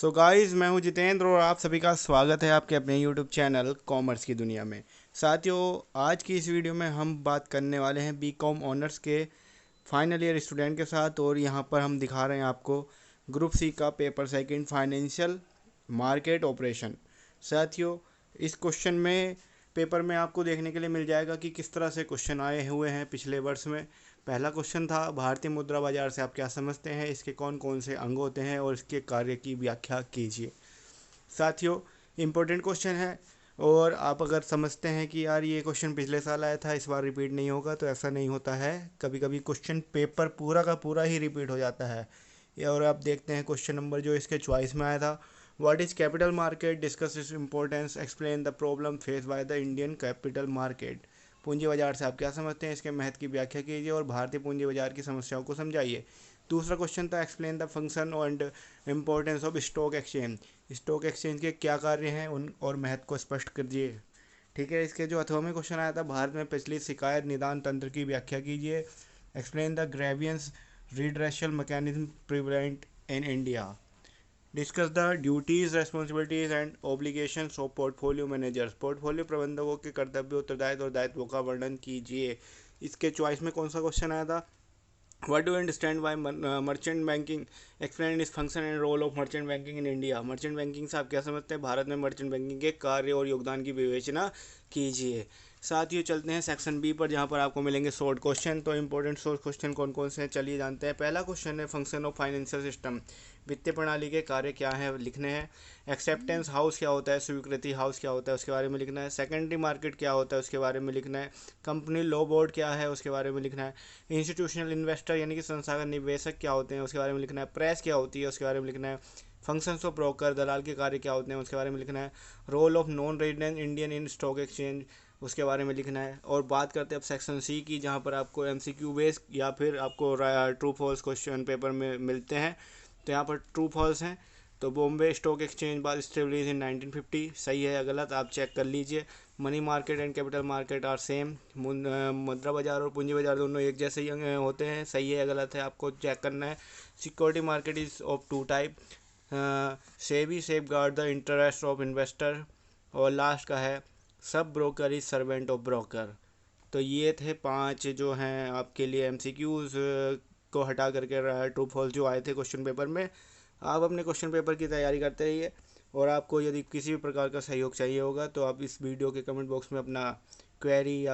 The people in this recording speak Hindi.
सो गाइस, मैं हूं जितेंद्र और आप सभी का स्वागत है आपके अपने यूट्यूब चैनल कॉमर्स की दुनिया में। साथियों, आज की इस वीडियो में हम बात करने वाले हैं बीकॉम ऑनर्स के फाइनल ईयर स्टूडेंट के साथ। और यहां पर हम दिखा रहे हैं आपको ग्रुप सी का paper second financial market operation. साथियों, इस क्वेश्चन में पेपर में आपको देखने के लिए मिल जाएगा कि किस तरह से क्वेश्चन आए हुए हैं पिछले वर्ष में। पहला क्वेश्चन था, भारतीय मुद्रा बाजार से आप क्या समझते हैं, इसके कौन कौन से अंग होते हैं और इसके कार्य की व्याख्या कीजिए। साथियों, इम्पोर्टेंट क्वेश्चन है और आप अगर समझते हैं कि यार ये क्वेश्चन पिछले साल आया था, इस बार रिपीट नहीं होगा, तो ऐसा नहीं होता है। कभी कभी क्वेश्चन पेपर पूरा का पूरा ही रिपीट हो जाता है। और आप देखते हैं क्वेश्चन नंबर जो इसके चॉइस में आया था, what is capital market, discuss its importance, explain the problem face by the Indian capital market. पूंजी बाजार से आप क्या समझते हैं, इसके महत्व की व्याख्या कीजिए और भारतीय पूंजी बाजार की समस्याओं को समझाइए। दूसरा क्वेश्चन था, explain the function and importance of stock exchange. Stock exchange के क्या कार्य हैं उन और महत्व को स्पष्ट कीजिए। ठीक है, इसके जो अथवा में क्वेश्चन आया था, भारत में प्रचलित शिकायत निदान तंत्र की व्याख्या कीजिए। Explain the grievance redressal mechanism prevalent in India. Discuss the duties, responsibilities and obligations of portfolio managers. Portfolio प्रबंधकों के कर्तव्य, उत्तरदायित्व और दायित्वों का वर्णन कीजिए। इसके चॉइस में कौन सा क्वेश्चन आया था, What do you understand by merchant banking? Explain its function and role of merchant banking in India. Merchant banking से आप क्या समझते हैं, भारत में मर्चेंट बैंकिंग के कार्य और योगदान की विवेचना कीजिए। साथ ही चलते हैं सेक्शन बी पर, जहां पर आपको मिलेंगे शॉर्ट क्वेश्चन। तो इंपॉर्टेंट शॉर्ट क्वेश्चन कौन कौन से हैं, चलिए जानते हैं। पहला क्वेश्चन है, फंक्शन ऑफ फाइनेंशियल सिस्टम, वित्तीय प्रणाली के कार्य क्या है लिखने हैं। एक्सेप्टेंस हाउस क्या होता है, स्वीकृति हाउस क्या होता है, उसके बारे में लिखना है। सेकेंडरी मार्केट क्या होता है, उसके बारे में लिखना है। कंपनी लॉ बोर्ड क्या है, उसके बारे में लिखना है। इंस्टीट्यूशनल इन्वेस्टर यानी कि संस्थागत निवेशक क्या होते हैं, उसके बारे में लिखना है। प्रेस क्या होती है, उसके बारे में लिखना है। फंक्शंस ऑफ ब्रोकर, दलाल के कार्य क्या होते हैं, उसके बारे में लिखना है। Role of non resident Indian in stock exchange, उसके बारे में लिखना है। और बात करते हैं अब सेक्शन सी की, जहाँ पर आपको एमसीक्यू बेस या फिर आपको ट्रू फॉल्स क्वेश्चन पेपर में मिलते हैं। तो यहाँ पर ट्रू फॉल्स हैं। तो बॉम्बे स्टॉक एक्सचेंज बाद स्टेब्लिश इन 1950, सही है या गलत आप चेक कर लीजिए। Money market and capital market are same, मुद्रा बाजार और पूंजी बाजार दोनों एक जैसे ही होते हैं, सही है या गलत है आपको चेक करना है। Security market is of two type, SEBI safeguard the interest of investor. और लास्ट का है, sub broker is servant of broker. तो ये थे 5 जो हैं आपके लिए एमसीक्यूज को हटा करके ट्रू फॉल्स जो आए थे क्वेश्चन पेपर में। आप अपने क्वेश्चन पेपर की तैयारी करते रहिए और आपको यदि किसी भी प्रकार का सहयोग चाहिए होगा तो आप इस वीडियो के कमेंट बॉक्स में अपना क्वेरी या